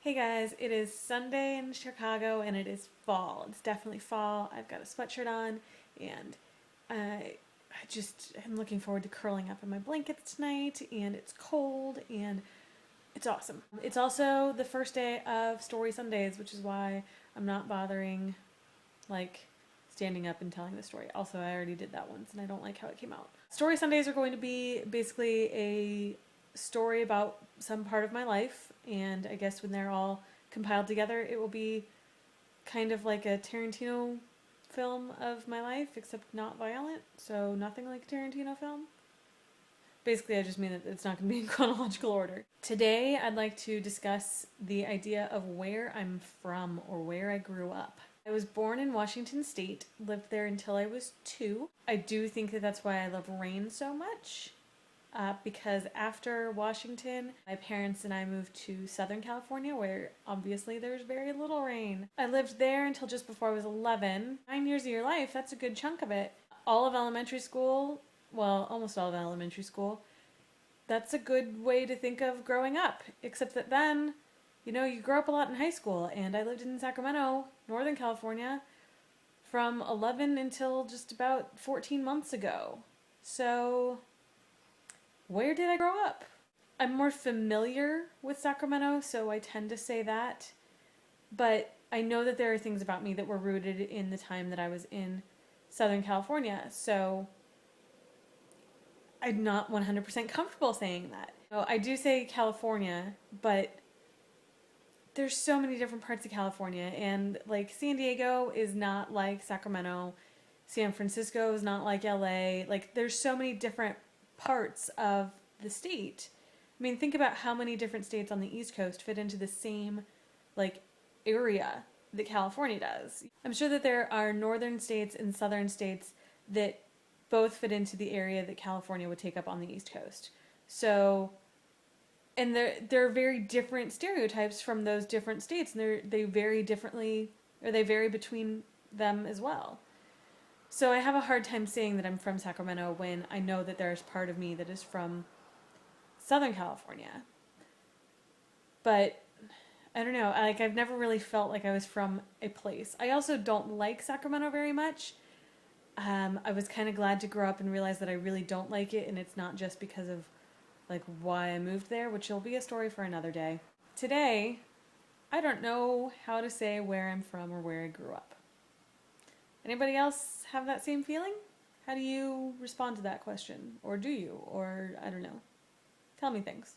Hey guys, it is Sunday in Chicago and it is fall. It's definitely fall. I've got a sweatshirt on and I just am looking forward to curling up in my blankets tonight, and it's cold and it's awesome. It's also the first day of Story Sundays, which is why I'm not bothering like standing up and telling the story. Also, I already did that once and I don't like how it came out. Story Sundays are going to be basically a story about some part of my life, and I guess when they're all compiled together, it will be kind of like a Tarantino film of my life, except not violent, so nothing like a Tarantino film. Basically, I just mean that it's not going to be in chronological order. Today, I'd like to discuss the idea of where I'm from or where I grew up. I was born in Washington State, lived there until I was 2. I do think that that's why I love rain so much. Because after Washington, my parents and I moved to Southern California, where obviously there's very little rain. I lived there until just before I was 11. 9 years of your life, that's a good chunk of it. All of elementary school, well, almost all of elementary school, that's a good way to think of growing up. Except that then, you grow up a lot in high school, and I lived in Sacramento, Northern California, from 11 until just about 14 months ago. So where did I grow up? I'm more familiar with Sacramento, so I tend to say that. But I know that there are things about me that were rooted in the time that I was in Southern California, so I'm not 100% comfortable saying that. So I do say California, but there's so many different parts of California, and like San Diego is not like Sacramento, San Francisco is not like LA. Like there's so many different parts of the state. I mean, think about how many different states on the East Coast fit into the same like area that California does. I'm sure that there are northern states and southern states that both fit into the area that California would take up on the East Coast. So, and there are very different stereotypes from those different states, and they vary differently, or they vary between them as well. So I have a hard time saying that I'm from Sacramento when I know that there's part of me that is from Southern California. But I don't know, like I've never really felt like I was from a place. I also don't like Sacramento very much. I was kind of glad to grow up and realize that I really don't like it, and it's not just because of like why I moved there, which will be a story for another day. Today, I don't know how to say where I'm from or where I grew up. Anybody else have that same feeling? How do you respond to that question? Or do you? Or I don't know. Tell me things.